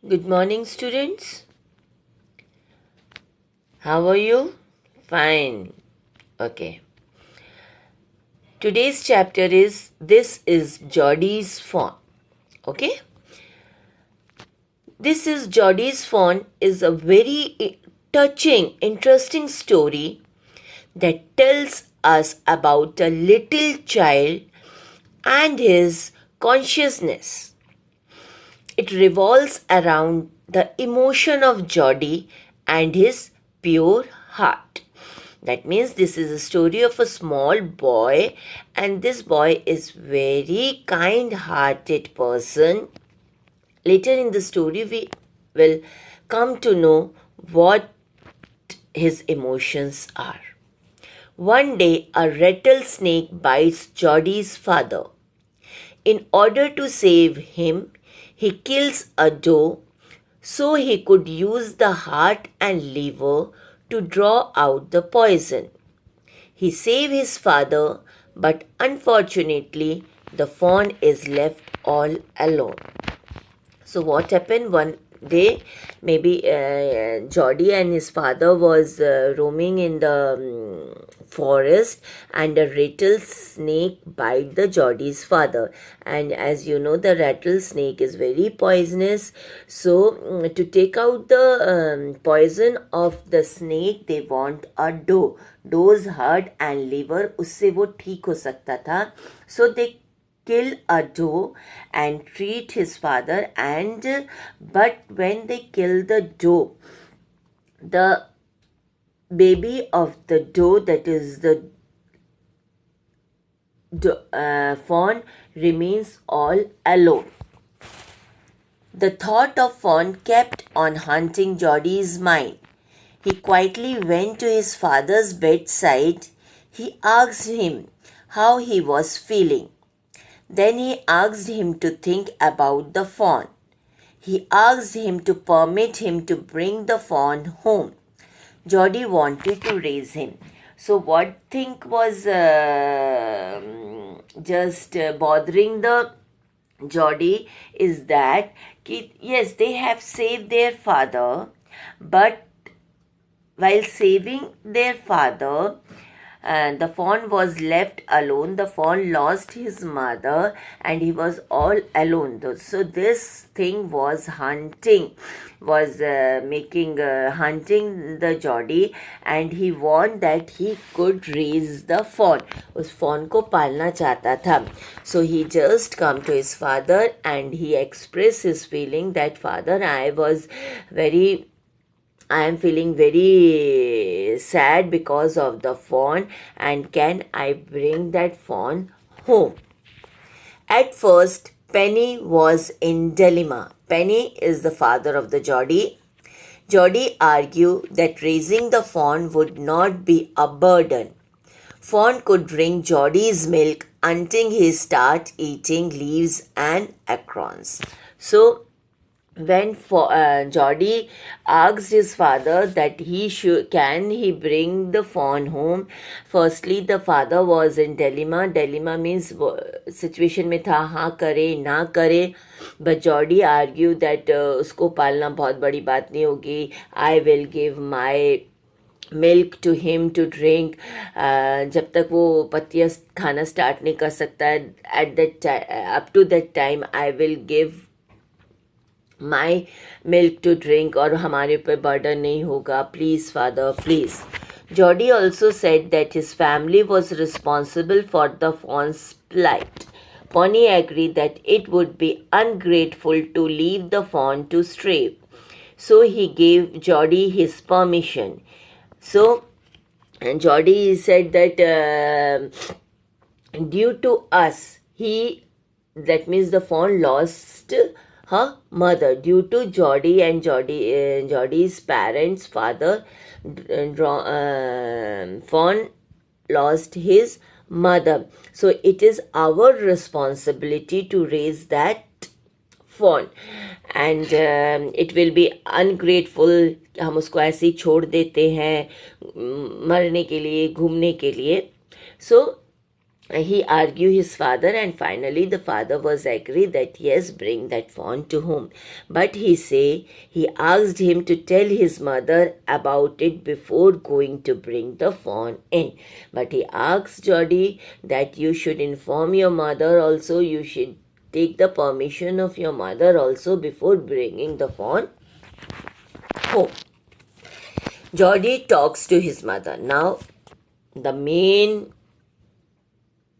Good morning, students. How are you? Fine. Okay. Today's chapter is This is Jody's Fawn. Okay? This is Jody's Fawn is a very touching, interesting story that tells us about a little child and his consciousness. It revolves around the emotion of Jody and his pure heart. That means this is a story of a small boy, and this boy is very kind-hearted person. Later in the story, we will come to know what his emotions are. One day, a rattlesnake bites Jody's father. In order to save him, he kills a doe so he could use the heart and liver to draw out the poison. He saves his father, but unfortunately, the fawn is left all alone. So what happened one day? Maybe Jody and his father was roaming in the forest, and a rattlesnake bite the Jody's father. And as you know, the rattlesnake is very poisonous. So to take out the poison of the snake, they want a doe. Doe's heart and liver, उससे वो ठीक हो सकता था. So they kill a doe and treat his father, but when they kill the doe, the baby of the doe, that is the fawn, remains all alone. The thought of fawn kept on haunting Jody's mind. He quietly went to his father's bedside. He asked him how he was feeling. Then he asked him to think about the fawn. He asked him to permit him to bring the fawn home. Jody wanted to raise him. So what thing was just bothering the Jody is that yes, they have saved their father, but while saving their father, the fawn was left alone. The fawn lost his mother and he was all alone. So this thing was hunting the Jody, and he warned that he could raise the fawn. उस fawn को पालना चाहता था. So he just come to his father and he expressed his feeling that, Father, I am feeling very sad because of the fawn, and can I bring that fawn home? At first, Penny was in dilemma. Penny is the father of the Jody. Jody argued that raising the fawn would not be a burden. Fawn could drink Jody's milk until he start eating leaves and acorns. So when Jody asked his father that can he bring the fawn home, firstly the father was in dilemma. Dilemma means situation में था, हाँ करे ना करे. But Jody argued that उसको पालना बहुत बड़ी बात नहीं होगी. I will give my milk to him to drink. जब तक वो पत्तियाँ खाना स्टार्ट नहीं कर सकता है, at that time, up to that time I will give my milk to drink, और हमारे ऊपर burden नहीं होगा. Please father, please. Jody also said that his family was responsible for the fawn's plight. Pony agreed that it would be ungrateful to leave the fawn to stray. So he gave Jody his permission. So Jody said that due to us, that means the fawn lost her mother. Due to Jody and Jody's parents' father, fawn lost his mother. So it is our responsibility to raise that fawn, and it will be ungrateful. हम उसको ऐसे ही छोड़ देते हैं मरने के लिए, घूमने के लिए. So He argued his father, and finally the father was agreed that yes, bring that fawn to home. But he asked him to tell his mother about it before going to bring the fawn in. But he asked Jody that you should inform your mother also, you should take the permission of your mother also before bringing the fawn home. Jody talks to his mother. Now the main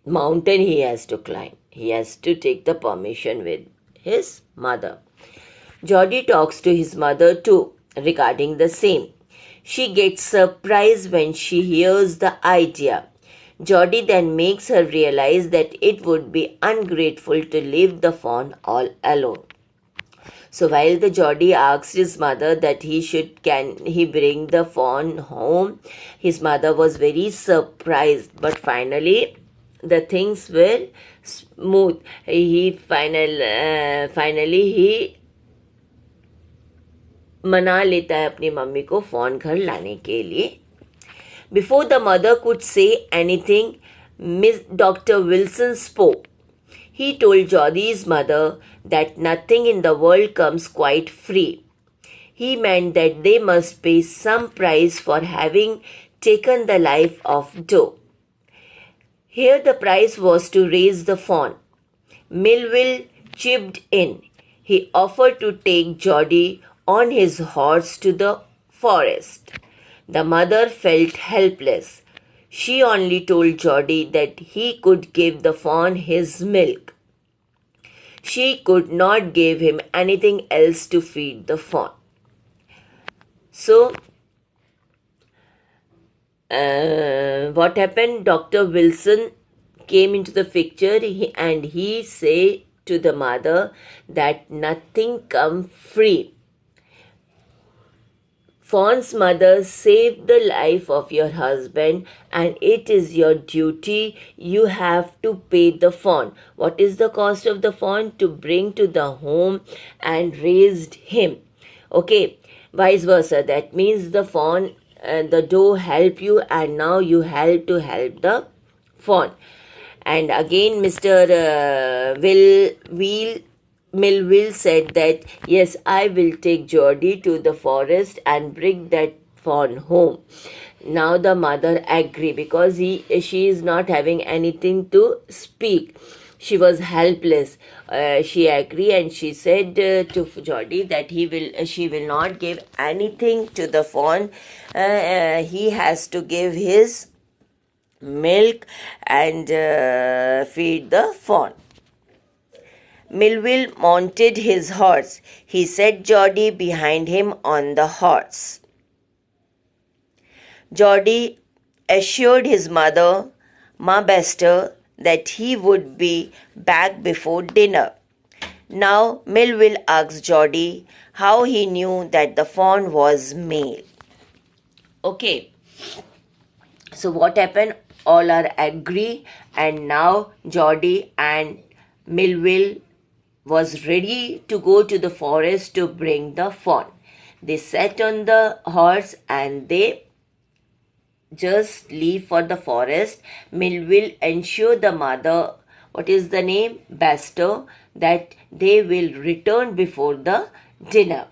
mountain he has to climb. He has to take the permission with his mother. Jody talks to his mother too regarding the same. She gets surprised when she hears the idea. Jody then makes her realize that it would be ungrateful to leave the fawn all alone. So while the Jody asked his mother that can he bring the fawn home, his mother was very surprised. But finally, the things were smooth. Finally he मना लेता है अपनी mummy को phone घर लाने के लिए. Before the mother could say anything, Miss Dr. Wilson spoke. He told Jody's mother that nothing in the world comes quite free. He meant that they must pay some price for having taken the life of Doe. Here the price was to raise the fawn. Melville chipped in. He offered to take Jody on his horse to the forest. The mother felt helpless. She only told Jody that he could give the fawn his milk. She could not give him anything else to feed the fawn. So, what happened? Dr. Wilson came into the picture and he said to the mother that nothing comes free. Fawn's mother saved the life of your husband and it is your duty. You have to pay the fawn. What is the cost of the fawn? To bring to the home and raised him. Okay, vice versa. That means the fawn, the doe help you and now you have to help the fawn. And again Mr. Melville said that, yes, I will take Jody to the forest and bring that fawn home. Now the mother agreed because she is not having anything to speak. She was helpless. She agreed and she said to Jody that she will not give anything to the fawn. He has to give his milk and feed the fawn. Melville mounted his horse. He set Jody behind him on the horse. Jody assured his mother, Ma Bester, that he would be back before dinner. Now Melville asked Jody how he knew that the fawn was male. Okay. So what happened? All are agree and now Jody and Melville was ready to go to the forest to bring the fawn. They sat on the horse and they just leave for the forest. Melville ensured the mother, what is the name? Basto, that they will return before the dinner.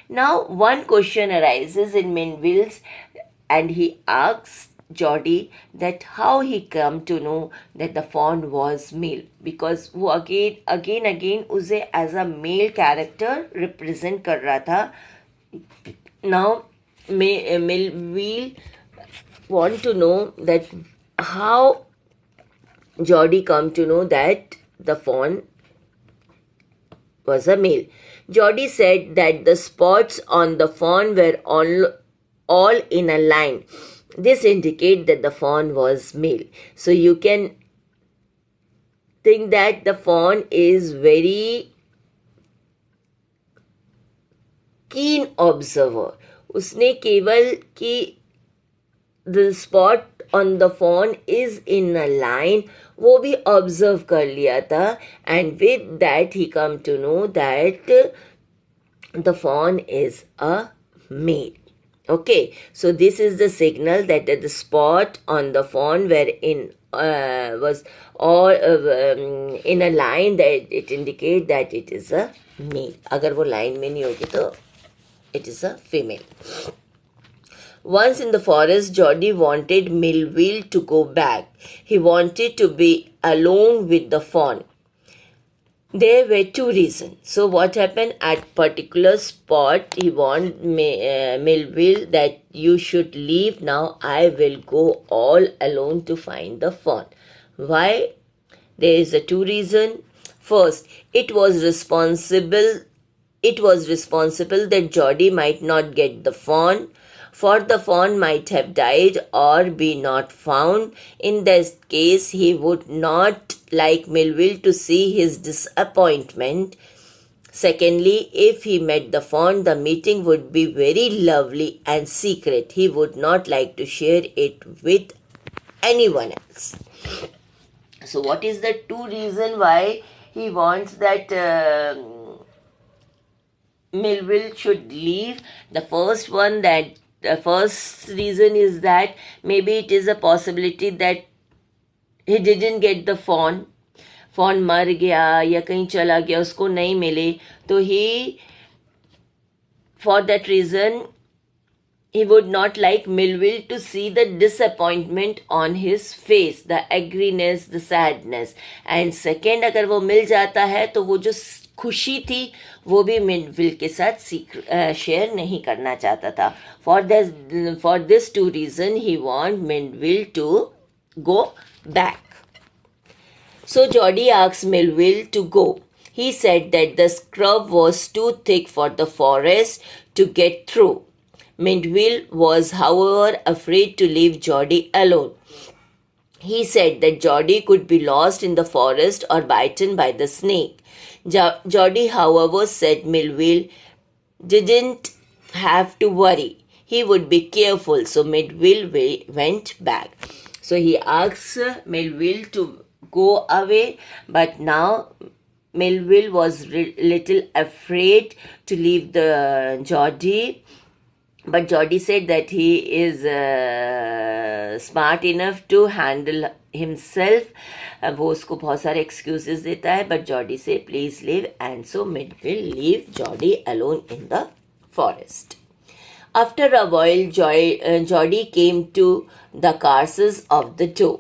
Now one question arises in Melville's and he asks Jody that how he come to know that the fawn was male, because वो again उसे as a male character represent कर रहा था. Now Melville want to know that how Jody come to know that the fawn was a male. Jody said that the spots on the fawn were all in a line. This indicates that the fawn was male. So you can think that the fawn is very keen observer. उसने केवल कि the spot on the fawn is in a line, वो भी observe कर लिया था, and with that he come to know that the fawn is a male. Okay, so this is the signal that the spot on the fawn wherein was all in a line that it indicates that it is a male. अगर वो line में नहीं होगी तो it is a female. Once in the forest, Jody wanted Millville to go back. He wanted to be alone with the fawn. There were two reasons. So what happened at particular spot, he warned Millville that you should leave now. I will go all alone to find the fawn. Why? There is a two reason. First, it was responsible that Jody might not get the fawn, for the fawn might have died or be not found. In that case, he would not like Millville to see his disappointment. Secondly, if he met the fawn, the meeting would be very lovely and secret. He would not like to share it with anyone else. So what is the two reason why he wants that Millville should leave? The first reason is that maybe it is a possibility that he didn't get the fawn मर गया या कहीं चला गया, उसको नहीं मिले, तो he, for that reason, he would not like Millville to see the disappointment on his face, the agriness, the sadness. And second, अगर वो मिल जाता है तो वो जो खुशी थी वो भी Millville के साथ शेयर नहीं करना चाहता था. For this two reason, he want Millville to go back. So Jody asked Millville to go. He said that the scrub was too thick for the forest to get through. Millville was, however, afraid to leave Jody alone. He said that Jody could be lost in the forest or bitten by the snake. Jody, however, said Millville didn't have to worry. He would be careful. So Millville went back. So he asked Millville to go away, but now Millville was little afraid to leave the Jody. But Jody said that he is smart enough to handle himself. वो उसको बहुत सारे excuses देता है, but Jody say please leave, and so Millville leave Jody alone in the forest. After a while, Jody came to the carcass of the doe.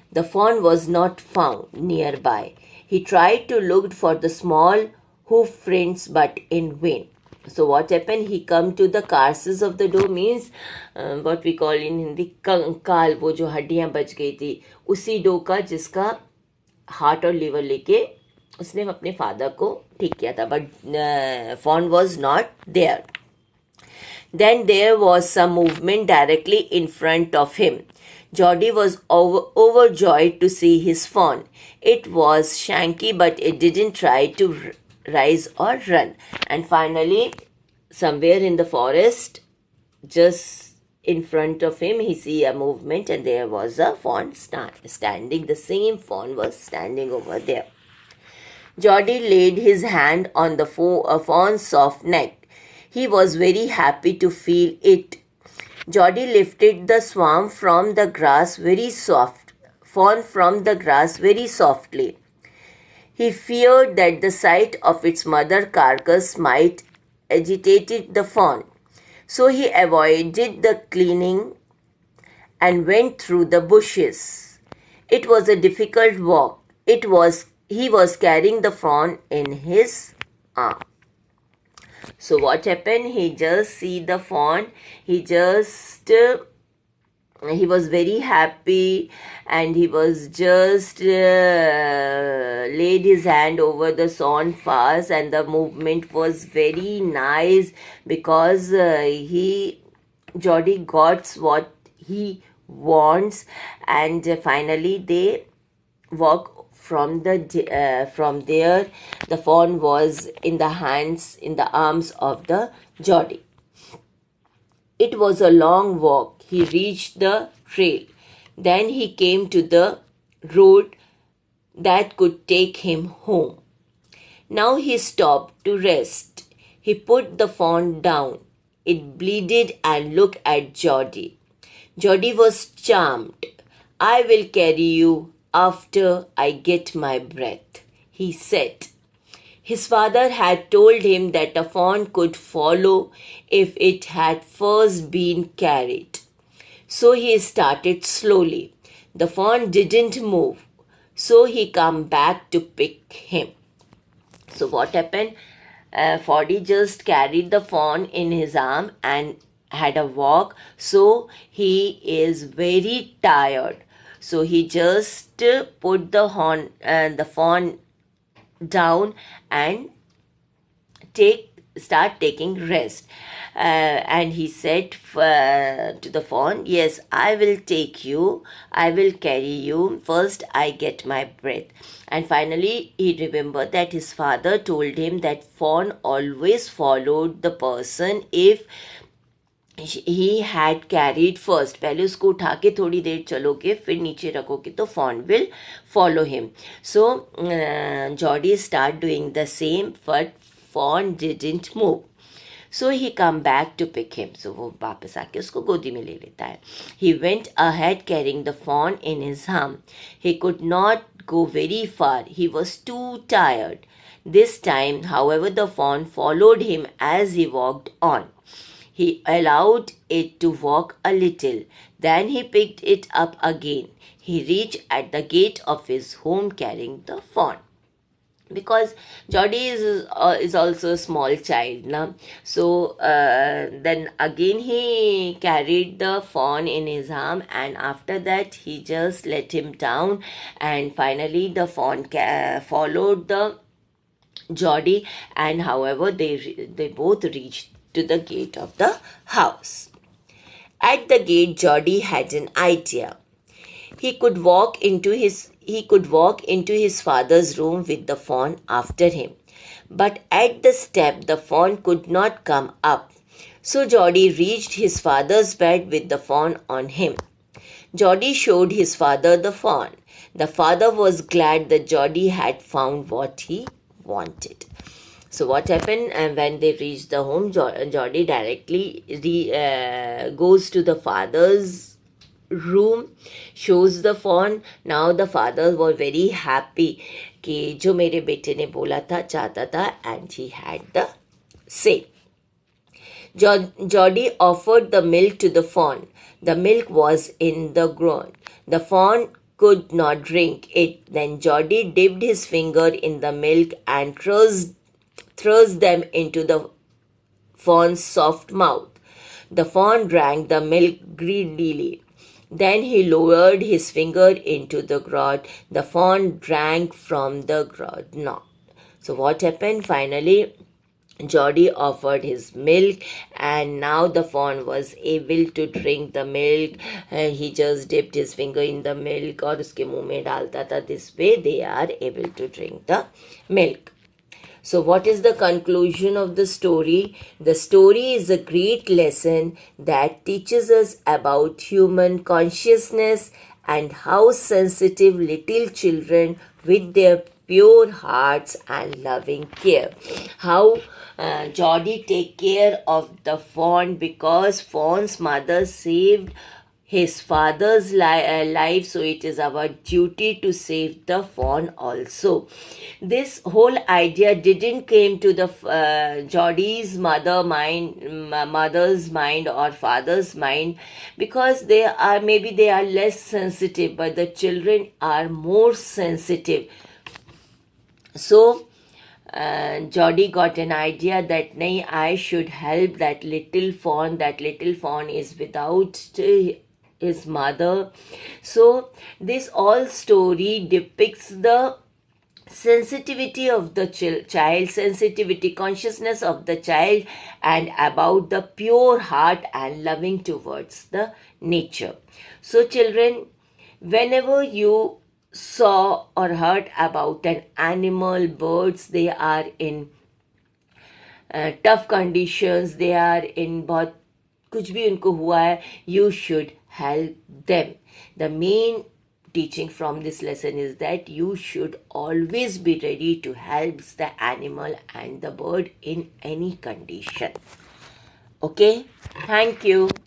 The fawn was not found nearby. He tried to look for the small hoof prints, but in vain. So what happened? He come to the carcass of the doe means what we call in Hindi कंकाल, वो जो हड्डियां बच गई थी उसी dough का जिसका हार्ट और लिवर लेके उसने अपने फादर को ठीक किया था. But fawn was not there. Then there was some movement directly in front of him. Jody was overjoyed to see his fawn. It was shanky, but it didn't try to rise or run. And finally, somewhere in the forest, just in front of him, he see a movement, and there was a fawn standing. The same fawn was standing over there. Jody laid his hand on the fawn's soft neck. He was very happy to feel it. Jody lifted the fawn from the grass very softly. He feared that the sight of its mother carcass might agitate the fawn. So he avoided the cleaning and went through the bushes. It was a difficult walk. He was carrying the fawn in his arm. So what happened? He just see the fawn. He was very happy, and he was just laid his hand over the fawn fast, and the movement was very nice because Jody got what he wants, and finally they walk from there. The fawn was in the arms of the Jody. It was a long walk. He reached the trail. Then he came to the road that could take him home. Now he stopped to rest. He put the fawn down it bleated and looked at Jody. Jody was charmed. I will carry you after I get my breath, he said. His father had told him that a fawn could follow if it had first been carried. So he started slowly. The fawn didn't move, so he came back to pick him. So what happened? Foddy just carried the fawn in his arm and had a walk. So he is very tired. So he just put the fawn down and start taking rest. And he said to the fawn, yes, I will take you, I will carry you, first I get my breath. And finally he remembered that his father told him that fawn always followed the person if he had carried first. पहले उसको उठा के थोड़ी देर चलोगे फिर नीचे रखोगे तो fawn will follow him. So Jody start doing the same, but fawn didn't move. So he come back to pick him. So वो वापस आके उसको गोदी में ले लेता है. He went ahead carrying the fawn in his arm. He could not go very far. He was too tired. This time, however, the fawn followed him as he walked on. He allowed it to walk a little. Then he picked it up again. He reached at the gate of his home carrying the fawn. Because Jody is also a small child, na? So then again he carried the fawn in his arm, and after that he just let him down, and finally the fawn followed the Jody, and however they both reached to the gate of the house. At the gate, Jody had an idea. He could walk into his father's room with the fawn after him. But at the step, the fawn could not come up. So Jody reached his father's bed with the fawn on him. Jody showed his father the fawn. The father was glad that Jody had found what he wanted. So what happened? When they reached the home, Jody directly goes to the father's room, shows the fawn. Now the father was very happy कि जो मेरे बेटे ने बोला था चाहता था, and he had the same. Jody offered the milk to the fawn. The milk was in the ground. The fawn could not drink it. Then Jody dipped his finger in the milk and thrust them into the fawn's soft mouth. The fawn drank the milk greedily. Then he lowered his finger into the ground. The fawn drank from the ground. No. So what happened? Finally, Jody offered his milk, and now the fawn was able to drink the milk. He just dipped his finger in the milk और उसके मुंह में डालता था. This way they are able to drink the milk. So what is the conclusion of the story? The story is a great lesson that teaches us about human consciousness and how sensitive little children with their pure hearts and loving care. How Jody take care of the fawn because fawn's mother saved his father's life, so it is our duty to save the fawn also. This whole idea didn't came to the Jody's mother's mind or father's mind because they are less sensitive, but the children are more sensitive. So Jody got an idea that I should help that little fawn. That little fawn is without his mother. So this all story depicts the sensitivity of the child, sensitivity, consciousness of the child, and about the pure heart and loving towards the nature. So children, whenever you saw or heard about an animal, birds, they are in tough conditions, they are in बहुत कुछ भी उनको हुआ है, you should help them. The main teaching from this lesson is that you should always be ready to help the animal and the bird in any condition. Okay? Thank you.